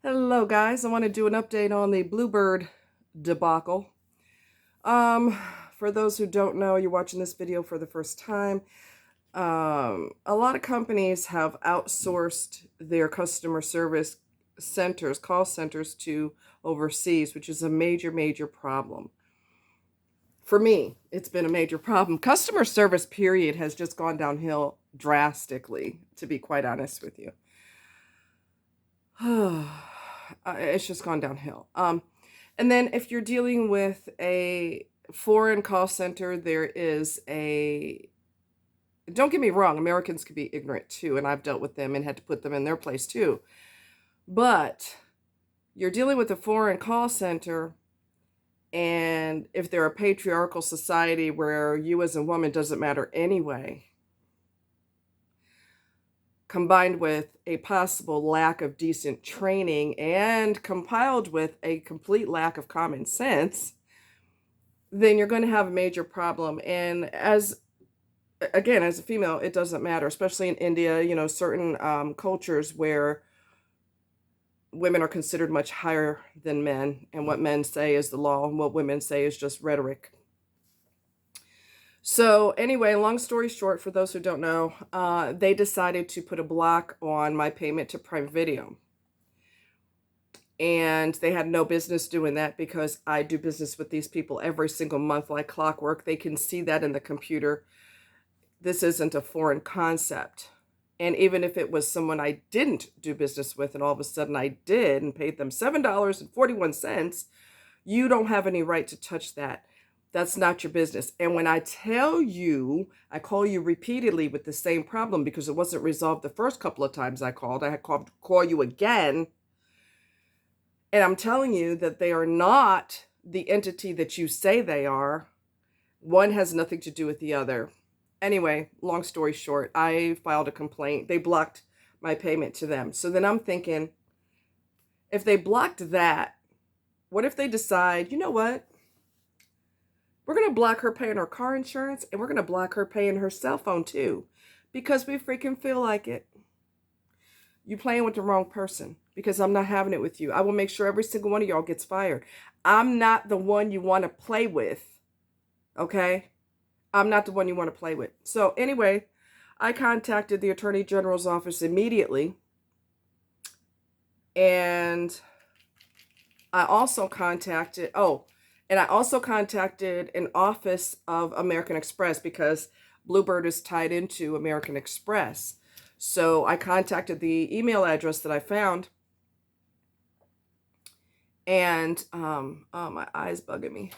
Hello guys, I want to do an update on the Bluebird debacle. Um, for those who don't know, you're watching this video for the first time. A lot of companies have outsourced their customer service centers, call centers to overseas, which is a major problem. For me, it's been a major problem. Customer service, period, has just gone downhill drastically, to be quite honest with you. It's just gone downhill. And then if you're dealing with a foreign call center, don't get me wrong, Americans can be ignorant too, and I've dealt with them and had to put them in their place too. But you're dealing with a foreign call center, and if they're a patriarchal society where you as a woman doesn't matter anyway, combined with a possible lack of decent training and compiled with a complete lack of common sense, then you're going to have a major problem. And as a female, it doesn't matter, especially in India, certain cultures where women are considered much higher than men, and what men say is the law, and what women say is just rhetoric. So anyway, long story short, for those who don't know, they decided to put a block on my payment to Prime Video. And they had no business doing that because I do business with these people every single month like clockwork. They can see that in the computer. This isn't a foreign concept. And even if it was someone I didn't do business with and all of a sudden I did and paid them $7.41, you don't have any right to touch that. That's not your business. And when I tell you, I call you repeatedly with the same problem because it wasn't resolved the first couple of times I called. I had called call you again. And I'm telling you that they are not the entity that you say they are. One has nothing to do with the other. Anyway, long story short, I filed a complaint. They blocked my payment to them. So then I'm thinking, if they blocked that, what if they decide, you know what? We're going to block her paying her car insurance, and we're going to block her paying her cell phone too, because we freaking feel like it. You playing with the wrong person, because I'm not having it with you. I will make sure every single one of y'all gets fired. I'm not the one you want to play with, okay? I'm not the one you want to play with. So anyway, I contacted the Attorney General's office immediately, and I also contacted an office of American Express because Bluebird is tied into American Express. So I contacted the email address that I found, and oh, my eye's bugging me.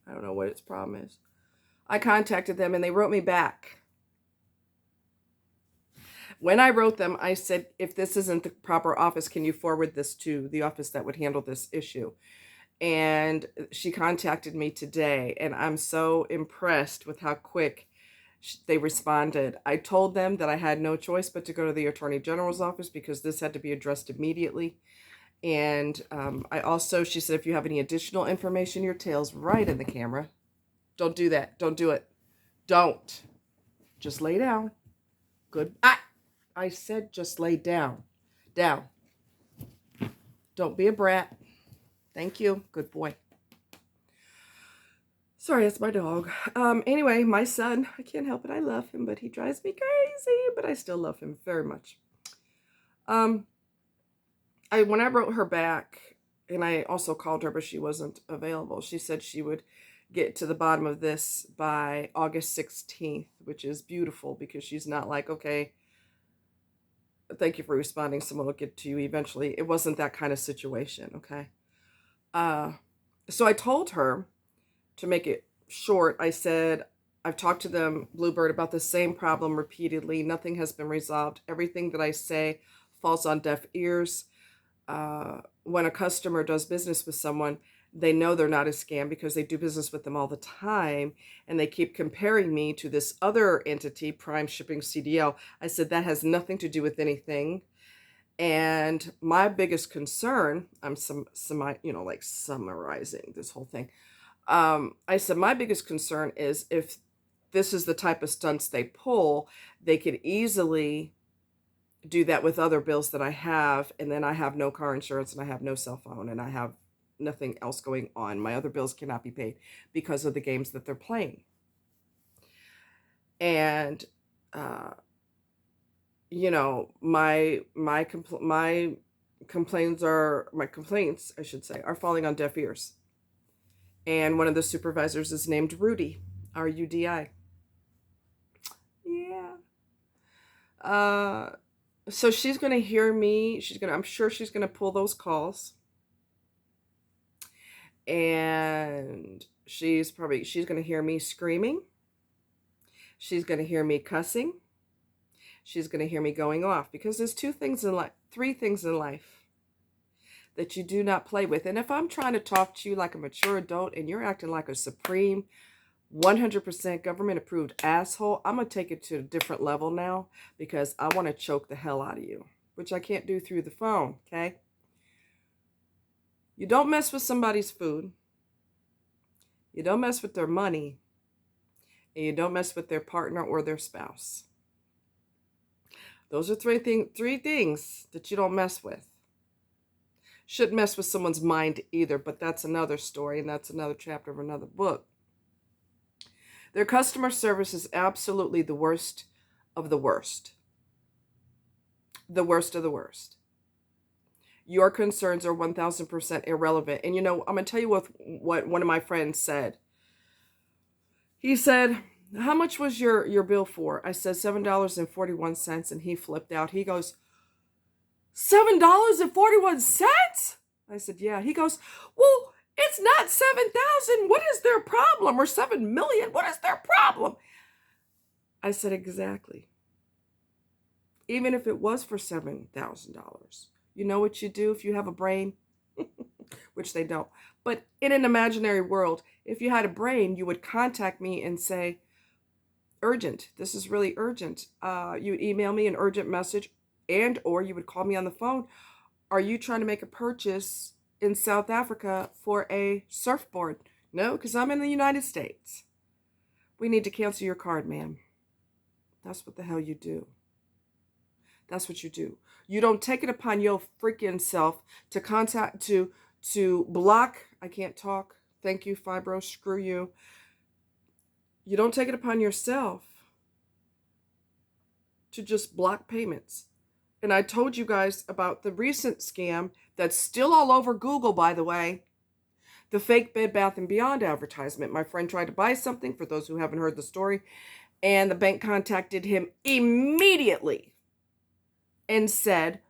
I don't know what its problem is. I contacted them and they wrote me back. When I wrote them, I said, if this isn't the proper office, can you forward this to the office that would handle this issue? And she contacted me today, and I'm so impressed with how quick they responded. I told them that I had no choice but to go to the Attorney General's office because this had to be addressed immediately. And she said, if you have any additional information, your tail's right in the camera. Don't do that. Don't do it. Don't. Just lay down. Good. I said just lay down. Down. Don't be a brat. Thank you. Good boy. Sorry, that's my dog. Anyway, my son, I can't help it. I love him, but he drives me crazy, but I still love him very much. When I wrote her back, and I also called her, but she wasn't available, she said she would get to the bottom of this by August 16th, which is beautiful because she's not like, okay, thank you for responding, someone will get to you eventually. It wasn't that kind of situation, okay? So I told her, to make it short, I said, I've talked to them, Bluebird, about the same problem repeatedly. Nothing has been resolved. Everything that I say falls on deaf ears. When a customer does business with someone, they know they're not a scam because they do business with them all the time, and they keep comparing me to this other entity, Prime Shipping CDL. I said, that has nothing to do with anything. And my biggest concern, I'm summarizing this whole thing. I said, my biggest concern is if this is the type of stunts they pull, they could easily do that with other bills that I have, and then I have no car insurance and I have no cell phone and I have nothing else going on. My other bills cannot be paid because of the games that they're playing. And you know, my complaints, I should say, are falling on deaf ears. And one of the supervisors is named Rudy, Rudi. Yeah. Uh, so she's going to hear me. I'm sure she's going to pull those calls. And she's going to hear me screaming. She's going to hear me cussing. She's going to hear me going off, because there's three things in life that you do not play with. And if I'm trying to talk to you like a mature adult and you're acting like a supreme 100% government approved asshole, I'm going to take it to a different level now, because I want to choke the hell out of you, which I can't do through the phone, okay? You don't mess with somebody's food. You don't mess with their money. And you don't mess with their partner or their spouse. Those are three things that you don't mess with. Shouldn't mess with someone's mind either, but that's another story, and that's another chapter of another book. Their customer service is absolutely the worst of the worst. The worst of the worst. Your concerns are 1,000% irrelevant. And you know, I'm going to tell you what one of my friends said. He said, "How much was your bill for?" I said, $7.41. And he flipped out. He goes, $7.41? I said, yeah. He goes, well, it's not 7,000. What is their problem? Or 7 million. What is their problem? I said, exactly. Even if it was for $7,000, you know what you do if you have a brain? Which they don't. But in an imaginary world, if you had a brain, you would contact me and say, urgent. This is really urgent. You would email me an urgent message, or you would call me on the phone. Are you trying to make a purchase in South Africa for a surfboard? No, because I'm in the United States. We need to cancel your card, ma'am. That's what the hell you do. That's what you do. You don't take it upon your freaking self to block. I can't talk. Thank you, fibro. Screw you. You don't take it upon yourself to just block payments. And I told you guys about the recent scam that's still all over Google, by the way. The fake Bed Bath & Beyond advertisement. My friend tried to buy something, for those who haven't heard the story, and the bank contacted him immediately and said,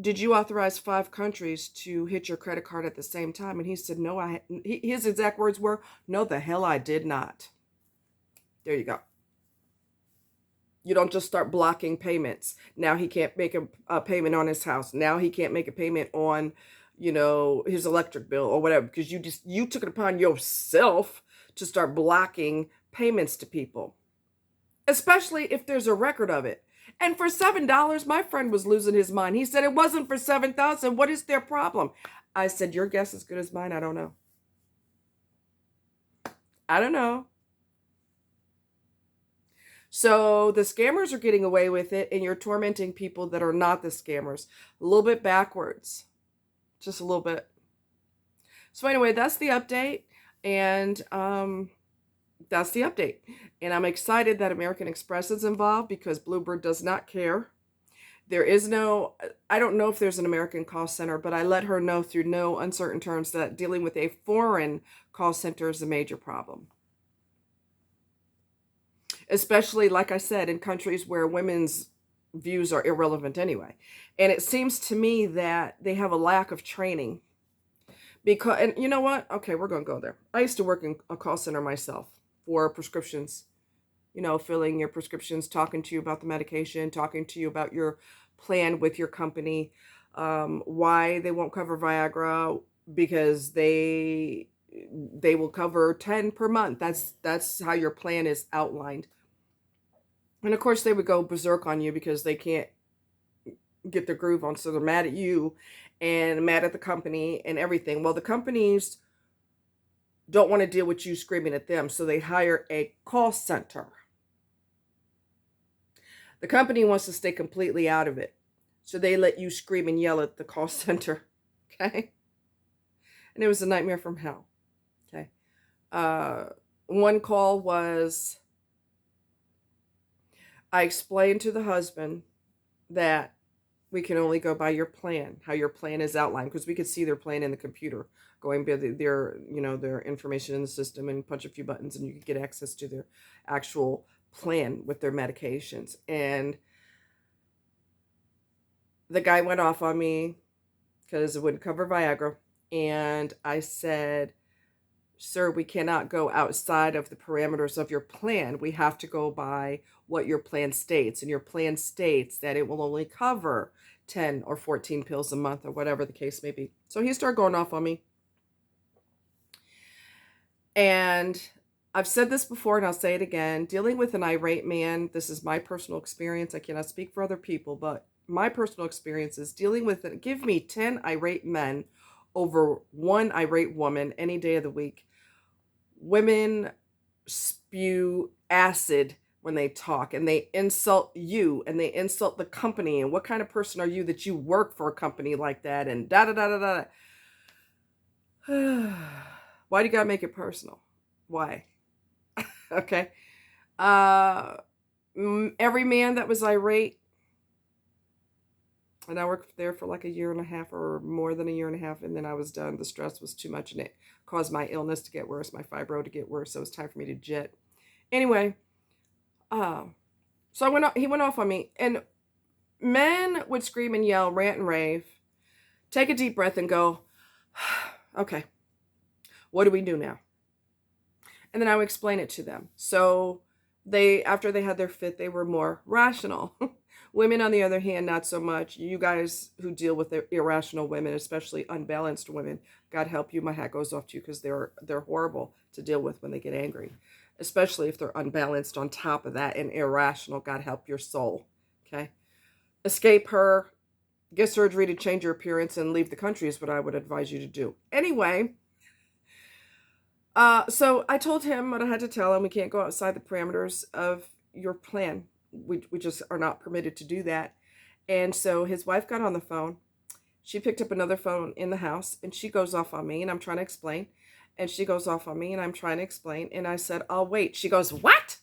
did you authorize 5 countries to hit your credit card at the same time? And he said, no, his exact words were, no, the hell I did not. There you go. You don't just start blocking payments. Now he can't make a payment on his house. Now he can't make a payment on, his electric bill or whatever, because you took it upon yourself to start blocking payments to people, especially if there's a record of it. And for $7, my friend was losing his mind. He said it wasn't for 7,000. What is their problem? I said, your guess is as good as mine. I don't know. I don't know. So the scammers are getting away with it, and you're tormenting people that are not the scammers. A little bit backwards. Just a little bit. So anyway, that's the update. And that's the update. And I'm excited that American Express is involved, because Bluebird does not care. I don't know if there's an American call center, but I let her know through no uncertain terms that dealing with a foreign call center is a major problem. Especially, like I said, in countries where women's views are irrelevant anyway. And it seems to me that they have a lack of training. And you know what? Okay, we're going to go there. I used to work in a call center myself for prescriptions. Filling your prescriptions, talking to you about the medication, talking to you about your plan with your company, why they won't cover Viagra, because they will cover 10 per month. That's how your plan is outlined. And of course they would go berserk on you because they can't get their groove on. So they're mad at you and mad at the company and everything. Well, the companies don't want to deal with you screaming at them. So they hire a call center. The company wants to stay completely out of it. So they let you scream and yell at the call center. Okay? And it was a nightmare from hell. Okay? Uh, one call was, I explained to the husband that we can only go by your plan, how your plan is outlined, because we could see their plan in the computer, going by their information in the system and punch a few buttons, and you could get access to their actual plan with their medications. And the guy went off on me because it wouldn't cover Viagra. And I said, sir, we cannot go outside of the parameters of your plan. We have to go by what your plan states. And your plan states that it will only cover 10 or 14 pills a month or whatever the case may be. So he started going off on me. And I've said this before and I'll say it again. Dealing with an irate man, this is my personal experience. I cannot speak for other people, but my personal experience is dealing with it. Give me 10 irate men over one irate woman any day of the week. Women spew acid when they talk, and they insult you, and they insult the company, and what kind of person are you that you work for a company like that, and da da da da da. Why do you gotta make it personal? Why? Okay. Every man that was irate, and I worked there for like a year and a half or more than a year and a half, and then I was done. The stress was too much, and it caused my illness to get worse, my fibro to get worse, so it was time for me to jet. Anyway, so he went off on me, and men would scream and yell, rant and rave, take a deep breath and go, okay, what do we do now? And then I would explain it to them. So after they had their fit, they were more rational. Women, on the other hand, not so much. You guys who deal with irrational women, especially unbalanced women, God help you, my hat goes off to you, because they're horrible to deal with when they get angry, especially if they're unbalanced on top of that and irrational. God help your soul. Okay? Escape her, get surgery to change your appearance, and leave the country is what I would advise you to do. Anyway, so I told him what I had to tell him. We can't go outside the parameters of your plan. We just are not permitted to do that. And so his wife got on the phone. She picked up another phone in the house, and she goes off on me, and I'm trying to explain. And she goes off on me, and I'm trying to explain. And I said, I'll wait. She goes, what?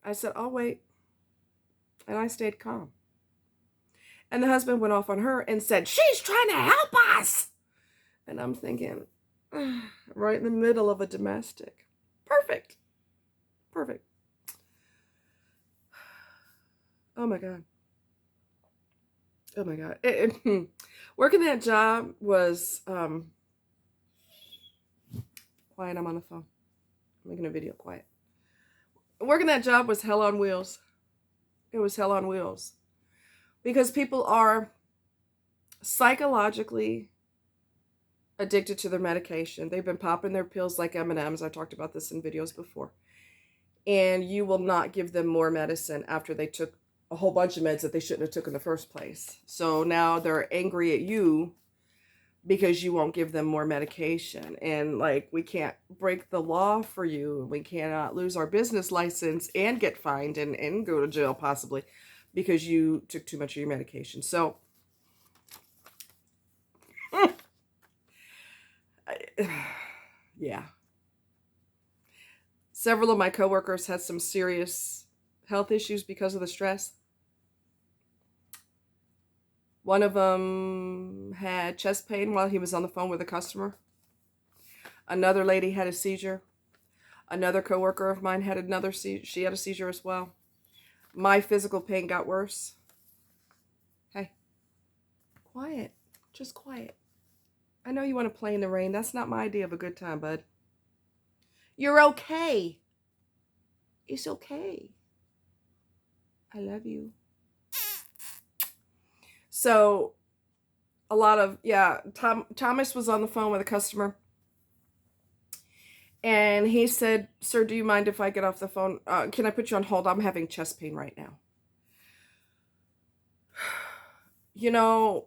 I said, I'll wait. And I stayed calm. And the husband went off on her and said, she's trying to help us. And I'm thinking, right in the middle of a domestic. Perfect. Perfect. Oh my God. Oh my God. Working that job was, quiet, I'm on the phone. I'm making a video, quiet. Working that job was hell on wheels. It was hell on wheels. Because people are psychologically addicted to their medication. They've been popping their pills like M&Ms. I talked about this in videos before. And you will not give them more medicine after they took a whole bunch of meds that they shouldn't have took in the first place. So now they're angry at you because you won't give them more medication. And like, we can't break the law for you. We cannot lose our business license and get fined and go to jail possibly because you took too much of your medication. So yeah. Several of my coworkers had some serious health issues because of the stress. One of them had chest pain while he was on the phone with a customer. Another lady had a seizure. Another coworker of mine had another seizure. She had a seizure as well. My physical pain got worse. Hey, quiet. Just quiet. I know you want to play in the rain. That's not my idea of a good time, bud. You're okay. It's okay. I love you. So, Thomas was on the phone with a customer. And he said, sir, do you mind if I get off the phone? Can I put you on hold? I'm having chest pain right now. You know,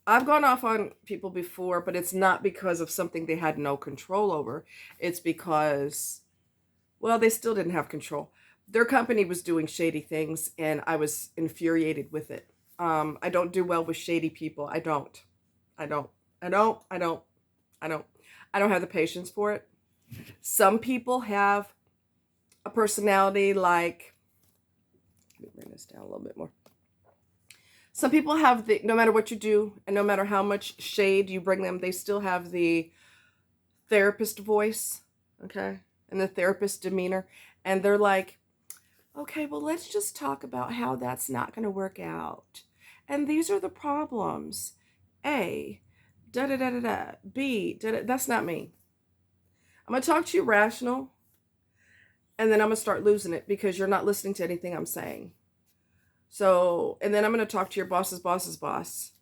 I've gone off on people before, but it's not because of something they had no control over. It's because, well, they still didn't have control. Their company was doing shady things, and I was infuriated with it. I don't do well with shady people. I don't. I don't. I don't. I don't. I don't. I don't have the patience for it. Some people have a personality like, let me bring this down a little bit more. Some people have the, no matter what you do and no matter how much shade you bring them, they still have the therapist voice, okay? And the therapist demeanor. And they're like, okay, well, let's just talk about how that's not going to work out. And these are the problems. A, da da da da da. B, da da. That's not me. I'm going to talk to you rational, and then I'm going to start losing it because you're not listening to anything I'm saying. So, and then I'm going to talk to your boss's boss's boss.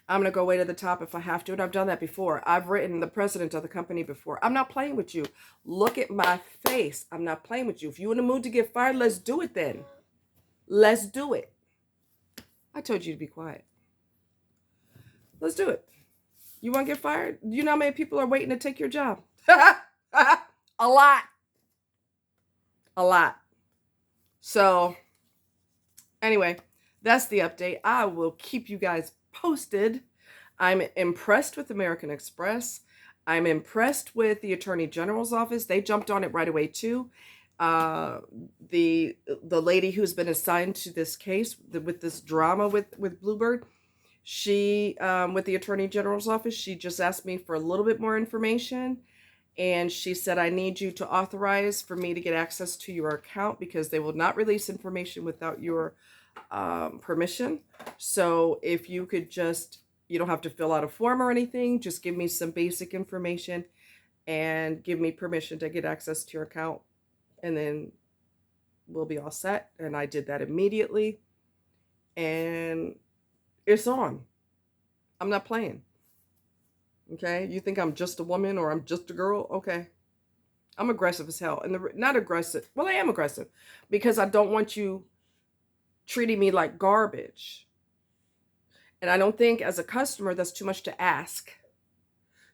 I'm going to go way to the top if I have to, and I've done that before. I've written the president of the company before. I'm not playing with you. Look at my face. I'm not playing with you. If you're in the mood to get fired, let's do it then. Let's do it. I told you to be quiet. Let's do it. You want to get fired? You know how many people are waiting to take your job? A lot. A lot. So, anyway, that's the update. I will keep you guys posted. I'm impressed with American Express. I'm impressed with the Attorney General's office. They jumped on it right away too. The lady who's been assigned to this case with this drama with Bluebird, she with the Attorney General's office, she just asked me for a little bit more information. And she said, I need you to authorize for me to get access to your account because they will not release information without your permission. So if you could just, you don't have to fill out a form or anything, just give me some basic information and give me permission to get access to your account. And then we'll be all set. And I did that immediately. And it's on. I'm not playing. Okay, you think I'm just a woman or I'm just a girl? Okay, I'm aggressive as hell, and not aggressive. Well, I am aggressive because I don't want you treating me like garbage, and I don't think as a customer that's too much to ask.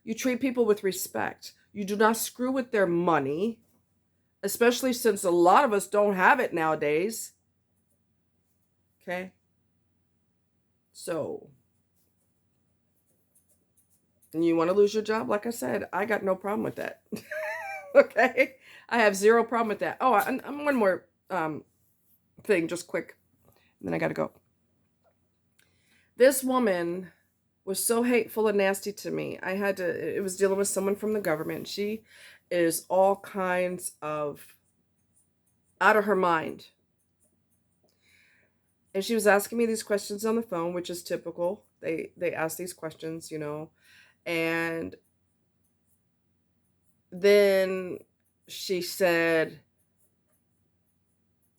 You treat people with respect. You do not screw with their money, especially since a lot of us don't have it nowadays. Okay, so. And you want to lose your job? Like I said, I got no problem with that. Okay? I have zero problem with that. Oh, I'm one more thing, just quick. And then I got to go. This woman was so hateful and nasty to me. It was dealing with someone from the government. She is all kinds of out of her mind. And she was asking me these questions on the phone, which is typical. They ask these questions, you know. And then she said,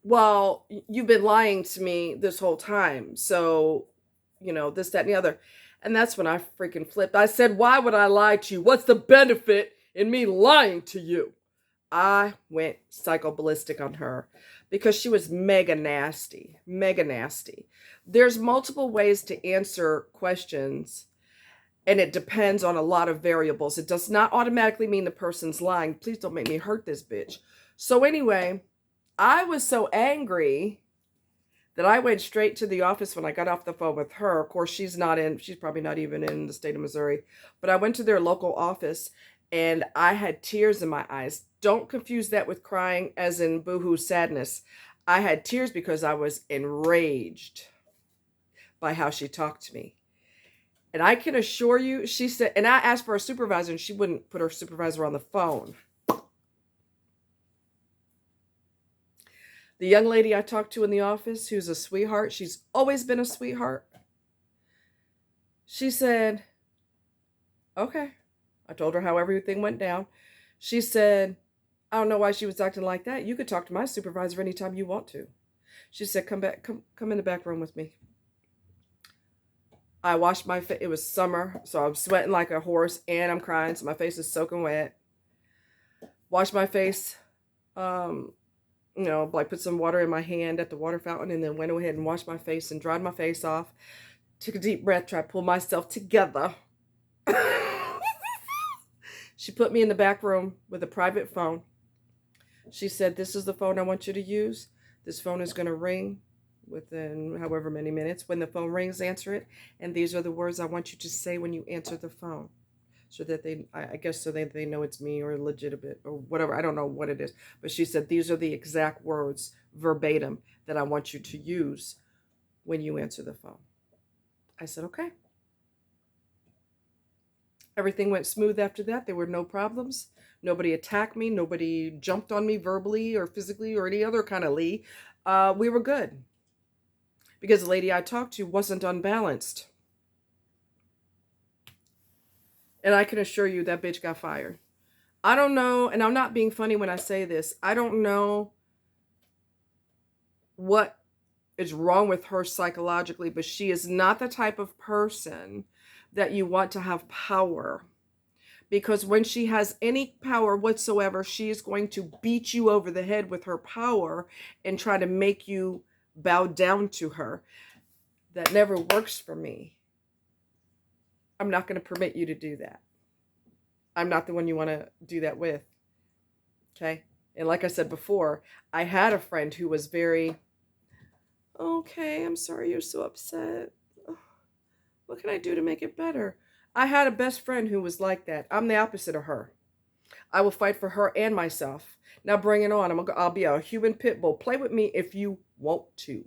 well, you've been lying to me this whole time. So, you know, this, that, and the other. And that's when I freaking flipped. I said, why would I lie to you? What's the benefit in me lying to you? I went psychoballistic on her because she was mega nasty. Mega nasty. There's multiple ways to answer questions. And it depends on a lot of variables. It does not automatically mean the person's lying. Please don't make me hurt this bitch. So anyway, I was so angry that I went straight to the office when I got off the phone with her. Of course, she's probably not even in the state of Missouri. But I went to their local office and I had tears in my eyes. Don't confuse that with crying as in boohoo sadness. I had tears because I was enraged by how she talked to me. And I can assure you, she said, and I asked for a supervisor and she wouldn't put her supervisor on the phone. The young lady I talked to in the office, who's a sweetheart, she's always been a sweetheart. She said, okay. I told her how everything went down. She said, I don't know why she was acting like that. You could talk to my supervisor anytime you want to. She said, come in the back room with me. I washed my face. It was summer, so I'm sweating like a horse, and I'm crying, so my face is soaking wet. Washed my face, you know, like put some water in my hand at the water fountain, and then went ahead and washed my face and dried my face off. Took a deep breath, tried to pull myself together. She put me in the back room with a private phone. She said, this is the phone I want you to use. This phone is going to ring within however many minutes. When the phone rings, answer it. And these are the words I want you to say when you answer the phone. So that I guess, so they know it's me or legitimate or whatever. I don't know what it is. But she said, these are the exact words verbatim that I want you to use when you answer the phone. I said, okay. Everything went smooth after that. There were no problems. Nobody attacked me. Nobody jumped on me verbally or physically or any other kind of lee. We were good. Because the lady I talked to wasn't unbalanced. And I can assure you that bitch got fired. I don't know, and I'm not being funny when I say this. I don't know what is wrong with her psychologically, but she is not the type of person that you want to have power. Because when she has any power whatsoever, she is going to beat you over the head with her power and try to make you bow down to her. That never works for me. I'm not going to permit you to do that. I'm not the one you want to do that with. Okay? And like I said before, I had a friend who was very, okay, I'm sorry you're so upset. What can I do to make it better? I had a best friend who was like that. I'm the opposite of her. I will fight for her and myself. Now bring it on. I'll be a human pit bull. Play with me if you want to.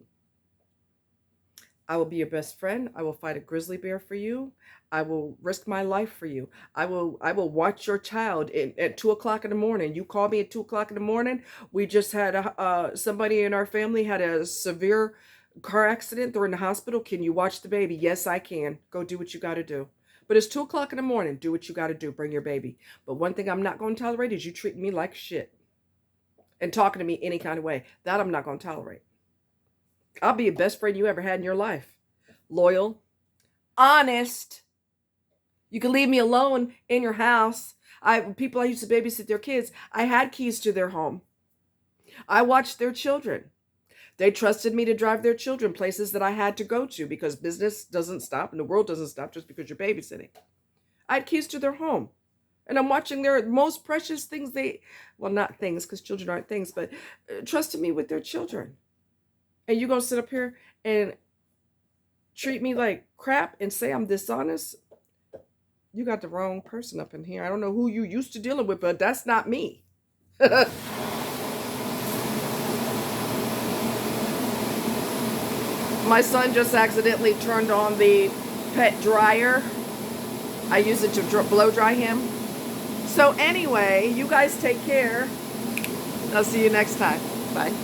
I will be your best friend. I will fight a grizzly bear for you. I will risk my life for you. I will watch your child at 2 o'clock in the morning. You call me at 2 o'clock in the morning. We just had somebody in our family had a severe car accident. They're in the hospital. Can you watch the baby? Yes, I can. Go do what you got to do. But it's 2 o'clock in the morning. Do what you got to do. Bring your baby. But one thing I'm not going to tolerate is you treating me like shit and talking to me any kind of way. That I'm not going to tolerate. I'll be the best friend you ever had in your life. Loyal, honest. You can leave me alone in your house. People I used to babysit their kids, I had keys to their home. I watched their children. They trusted me to drive their children places that I had to go to because business doesn't stop and the world doesn't stop just because you're babysitting. I had keys to their home. And I'm watching their most precious things well, not things because children aren't things, but trusted me with their children. And you're going to sit up here and treat me like crap and say I'm dishonest? You got the wrong person up in here. I don't know who you used to dealing with, but that's not me. My son just accidentally turned on the pet dryer. I use it to blow dry him. So anyway, you guys take care. I'll see you next time. Bye.